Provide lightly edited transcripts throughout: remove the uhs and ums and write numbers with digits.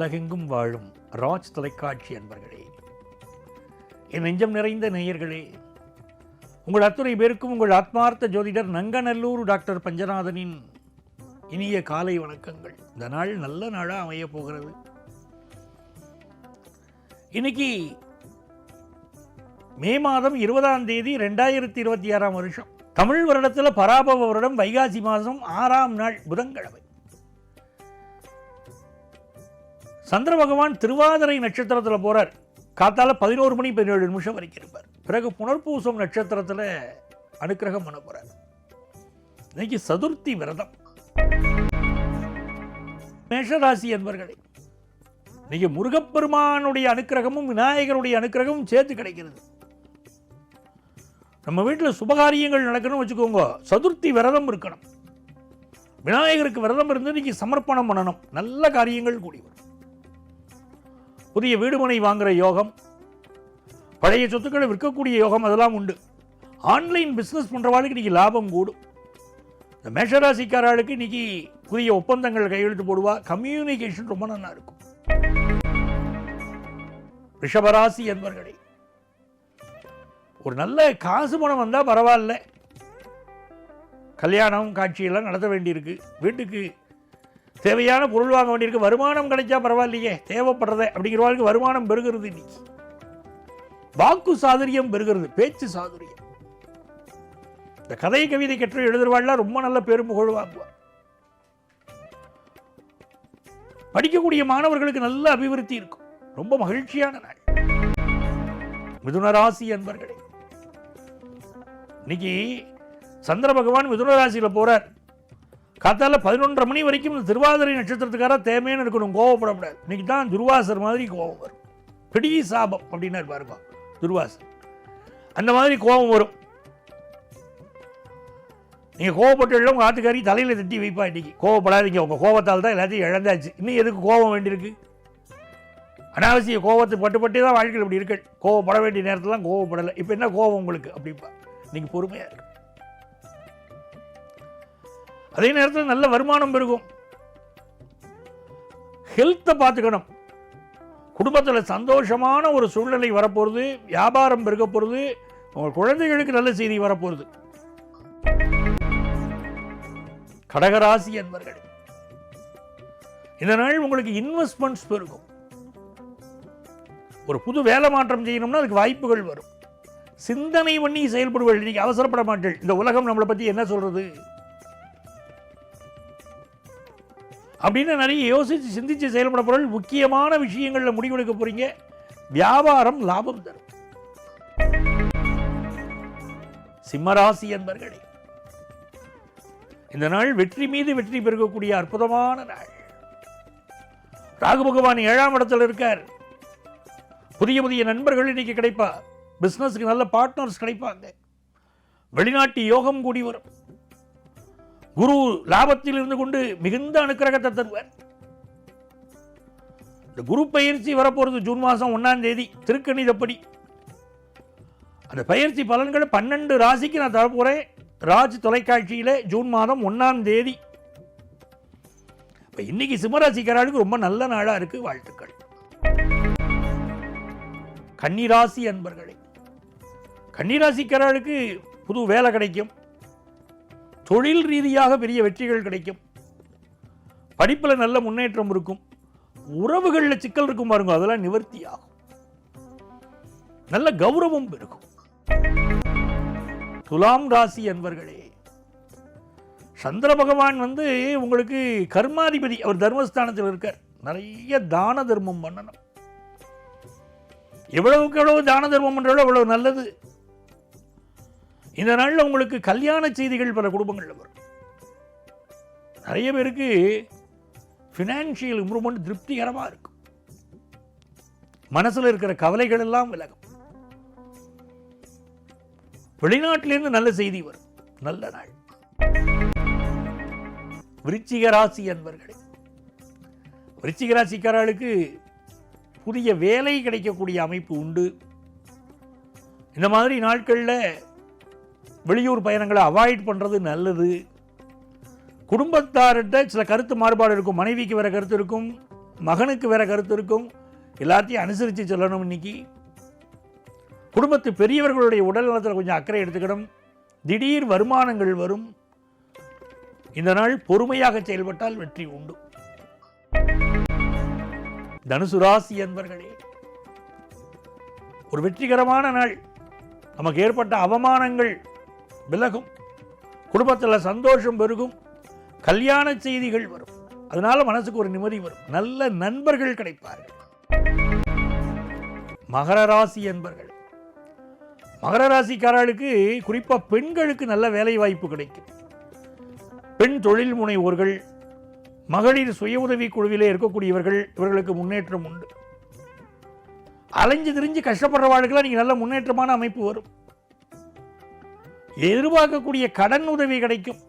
உலகெங்கும் வாழும் ராஜ் தொலைக்காட்சி அன்பர்களே, என் நெஞ்சம் நிறைந்த நேயர்களே, உங்கள் அத்துணை பேருக்கும் உங்கள் ஆத்மார்த்த ஜோதிடர் நங்கநல்லூர் டாக்டர் பஞ்சநாதனின் இனிய காலை வணக்கங்கள். இந்த நாள் நல்ல நாளாக அமைய போகிறது. இன்னைக்கு மே மாதம் 20ஆம் தேதி 2026 வருஷம். தமிழ் வருடத்தில் பராபவ வருடம் வைகாசி மாதம் 6ஆம் நாள் புதன்கிழமை. சந்திர பகவான் திருவாதிரை நட்சத்திரத்தில் போறார். காத்தால 11 மணி 17 நிமிஷம் வரைக்கும் இருப்பார். பிறகு புனர்பூசம் நட்சத்திரத்தில் அனுக்கிரகம் பண்ண போறார். இன்னைக்கு சதுர்த்தி விரதம். மேஷராசி என்பர்களே, இன்னைக்கு முருகப்பெருமானுடைய அனுக்கிரகமும் விநாயகருடைய அனுக்கிரகமும் சேர்த்து கிடைக்கிறது. நம்ம வீட்டில் சுபகாரியங்கள் நடக்கணும்னு வச்சுக்கோங்க, சதுர்த்தி விரதம் இருக்கணும். விநாயகருக்கு விரதம் இருந்து இன்னைக்கு சமர்ப்பணம் பண்ணணும். நல்ல காரியங்கள் கூடி வரும். புதிய வீடுமனை வாங்குற யோகம், பழைய சொத்துக்களை விற்கக்கூடிய யோகம், அதெல்லாம் உண்டு. ஆன்லைன் பிஸ்னஸ் பண்ணுறவாளுக்கு இன்னைக்கு லாபம் கூடும். இந்த மேஷராசிக்காரர்களுக்கு இன்னைக்கு புதிய ஒப்பந்தங்கள் கையெழுத்து போடுவா. கம்யூனிகேஷன் ரொம்ப நல்லா இருக்கும். ரிஷபராசி என்பர்களே, ஒரு நல்ல காசு பணம் வந்தால் பரவாயில்ல. கல்யாணம் காட்சியெல்லாம் நடத்த வேண்டியிருக்கு. வீட்டுக்கு தேவையான பொருள் வாங்க வேண்டியிருக்கு. வருமானம் கிடைச்சா பரவாயில்லையே, தேவைப்படுறத அப்படிங்கிறவாளுக்கு வருமானம் பெருகிறது. இன்னைக்கு வாக்கு சாதுரியம் பெருகிறது, பேச்சு சாதுரியம். இந்த கதை கவிதை கற்று எழுதுறவாள்லாம் ரொம்ப நல்ல பெரும் புகழ் வாங்குவார். படிக்கக்கூடிய மாணவர்களுக்கு நல்ல அபிவிருத்தி இருக்கும். ரொம்ப மகிழ்ச்சியான நாள். மிதுனராசி என்பர்களே, இன்னைக்கு சந்திர பகவான் மிதுனராசியில் போறார். காத்தால 11:30 மணி வரைக்கும் இந்த திருவாதிரை நட்சத்திரத்துக்கார தேமையான இருக்கணும், கோவப்படக்கூடாது. இன்னைக்கு தான் துர்வாசர் மாதிரி கோபம் வரும். பிடி சாபம் அப்படின்னா பாருங்க, துர்வாசர் அந்த மாதிரி கோபம் வரும். நீங்கள் கோவப்பட்டு எல்லாம் உங்கள் ஆத்துக்காரி தலையில் தட்டி வைப்பா. இன்னைக்கு கோவப்படாதீங்க, உங்கள் கோபத்தால் தான் எல்லாத்தையும் இழந்தாச்சு. இன்னும் எதுக்கு கோபம் வேண்டியிருக்கு? அனாவசிய கோபத்தை பட்டு தான் வாழ்க்கையில் இப்படி இருக்கு. கோவப்பட வேண்டிய நேரத்தில் கோவப்படலை. இப்போ என்ன கோபம் உங்களுக்கு அப்படிப்பா? நீங்கள் பொறுமையாக இருக்கு. அதே நேரத்தில் நல்ல வருமானம் பெருகும். ஹெல்த்தை பார்த்துக்கணும். குடும்பத்தில் சந்தோஷமான ஒரு சூழ்நிலை வரப்போகிறது. வியாபாரம் பெருக போகிறது. உங்கள் குழந்தைகளுக்கு நல்ல செய்தி வரப்போகிறது. கடகராசி என்பர்களே, இந்த நாள் உங்களுக்கு இன்வெஸ்ட்மெண்ட்ஸ் பெருகும். ஒரு புது வேலை மாற்றம் செய்யணும்னா அதுக்கு வாய்ப்புகள் வரும். சிந்தனை பண்ணி செயல்படுவீர்கள். இன்னைக்கு அவசரப்பட மாட்டேன். இந்த உலகம் நம்மளை பற்றி என்ன சொல்றது அப்படின்னு நிறைய யோசிச்சு சிந்திச்சு செயல்பட போற. முக்கியமான விஷயங்கள்ல முடிவெடுக்க போறீங்க. வியாபாரம் லாபம் தரும். சிம்மராசி என்பர்களே, இந்த நாள் வெற்றி மீது வெற்றி பெருகக்கூடிய அற்புதமான நாள். ராகு பகவான் 7ஆம் இடத்தில் இருக்கார். புதிய புதிய நண்பர்கள் இன்னைக்கு கிடைப்பா. பிசினஸ்க்கு நல்ல பார்ட்னர்ஸ் கிடைப்பாங்க. வெளிநாட்டு யோகம் கூடி வரும். குரு லாபத்தில் இருந்து கொண்டு மிகுந்த அனுக்கிரகத்தை தருவார். இந்த குரு பயிற்சி வரப்போறது ஜூன் மாதம் 1ஆம் தேதி திருக்கணிதப்படி. அந்த பயிற்சி பலன்களை 12 ராசிக்கு நான் தரப்போறேன். ராஜ் தொலைக்காட்சியில் ஜூன் மாதம் 1ஆம் தேதி. இன்னைக்கு சிம்மராசிக்காரர்களுக்கு ரொம்ப நல்ல நாளா இருக்கு. வாழ்த்துக்கள். கன்னிராசி அன்பர்களே, கன்னிராசிக்காரர்களுக்கு புது வேலை கிடைக்கும். தொழில் ரீதியாக பெரிய வெற்றிகள் கிடைக்கும். படிப்பில் நல்ல முன்னேற்றம் இருக்கும். உறவுகளில் சிக்கல் இருக்கும் பாருங்க, அதெல்லாம் நிவர்த்தி ஆகும். நல்ல கௌரவம் பெருகும். துலாம் ராசி அன்பர்களே, சந்திர பகவான் உங்களுக்கு கர்மாதிபதி. அவர் தர்மஸ்தானத்தில் இருக்கார். நிறைய தான தர்மம் பண்ணணும். எவ்வளவுக்கு எவ்வளவு தான தர்மம் பண்றதோ அவ்வளவு நல்லது. இந்த நாளில் உங்களுக்கு கல்யாண செய்திகள் பல குடும்பங்களில் வரும். நிறைய பேருக்கு ஃபினான்ஷியல் இம்ப்ரூவ்மெண்ட் திருப்திகரமாக இருக்கும். மனசில் இருக்கிற கவலைகள் எல்லாம் விலகும். வெளிநாட்டிலிருந்து நல்ல செய்தி வரும். நல்ல நாள். விருச்சிக ராசி அன்பர்களே, விருச்சிக ராசிக்காரர்களுக்கு புதிய வேலை கிடைக்கக்கூடிய அமைப்பு உண்டு. இந்த மாதிரி நாட்களில் வெளியூர் பயணங்களை அவாய்ட் பண்ணுறது நல்லது. குடும்பத்தார்கிட்ட சில கருத்து மாறுபாடு இருக்கும். மனைவிக்கு வேற கருத்து இருக்கும், மகனுக்கு வேற கருத்து இருக்கும். எல்லாத்தையும் அனுசரித்து செல்லணும். இன்னைக்கு குடும்பத்து பெரியவர்களுடைய உடல் நலத்தில் கொஞ்சம் அக்கறை எடுத்துக்கணும். திடீர் வருமானங்கள் வரும். இந்த நாள் பொறுமையாக செயல்பட்டால் வெற்றி உண்டு. தனுசு ராசி அன்பர்களே, ஒரு வெற்றிகரமான நாள். நமக்கு ஏற்பட்ட அவமானங்கள் விலகும். குடும்பத்தில் சந்தோஷம் பெருகும். கல்யாண செய்திகள் வரும். அதனால மனசுக்கு ஒரு நிம்மதி வரும். நல்ல நண்பர்கள் கிடைப்பார்கள். மகர ராசி அன்பர்கள், மகர ராசிக்காரர்களுக்கு குறிப்பாக பெண்களுக்கு நல்ல வேலை வாய்ப்பு கிடைக்கும். பெண் தொழில் முனைவோர்கள், மகளிர் சுய உதவி குழுவிலே இருக்கக்கூடியவர்கள், இவர்களுக்கு முன்னேற்றம் உண்டு. அலைஞ்சு திரிஞ்சு கஷ்டப்படுறவாளுக்கெல்லாம் நீங்கள் நல்ல முன்னேற்றமான அமைப்பு வரும். எதிர்பார்க்கக்கூடிய கடன் உதவி கிடைக்கும்.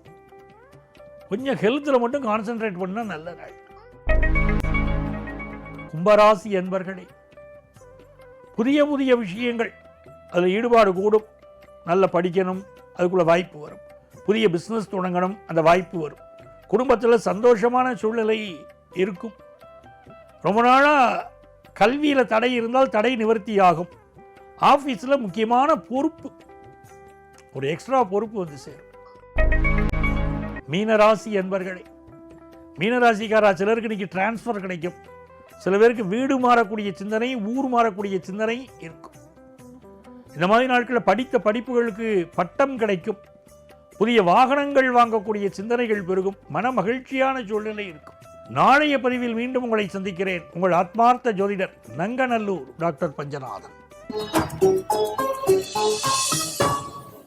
கொஞ்சம் ஹெல்த்தில் மட்டும் கான்சென்ட்ரேட் பண்ண நல்ல நாள். கும்பராசி அன்பர்களே, புதிய புதிய விஷயங்கள் அதில் ஈடுபாடு கூடும். நல்ல படிக்கணும், அதுக்குள்ள வாய்ப்பு வரும். புதிய பிஸ்னஸ் தொடங்கணும், அந்த வாய்ப்பு வரும். குடும்பத்தில் சந்தோஷமான சூழ்நிலை இருக்கும். ரொம்ப நாளாக கல்வியில் தடை இருந்தால் தடை நிவர்த்தி ஆகும். ஆஃபீஸில் முக்கியமான பொறுப்பு, ஒரு எக்ஸ்ட்ரா பொறுப்பு வந்து சேரும். மீனராசி என்பர்களே, மீனராசிக்காரா சிலருக்கு இன்னைக்கு டிரான்ஸ்ஃபர் கிடைக்கும். சில பேருக்கு வீடு மாறக்கூடிய சிந்தனை, ஊர் மாறக்கூடிய சிந்தனை இருக்கும். இந்த மாதிரி நாட்களில் படித்த படிப்புகளுக்கு பட்டம் கிடைக்கும். புதிய வாகனங்கள் வாங்கக்கூடிய சிந்தனைகள் பெருகும். மன மகிழ்ச்சியான சூழ்நிலை இருக்கும். நாளைய பதிவில் மீண்டும் உங்களை சந்திக்கிறேன். உங்கள் ஆத்மார்த்த ஜோதிடர் நங்கநல்லூர் டாக்டர் பஞ்சநாதன்.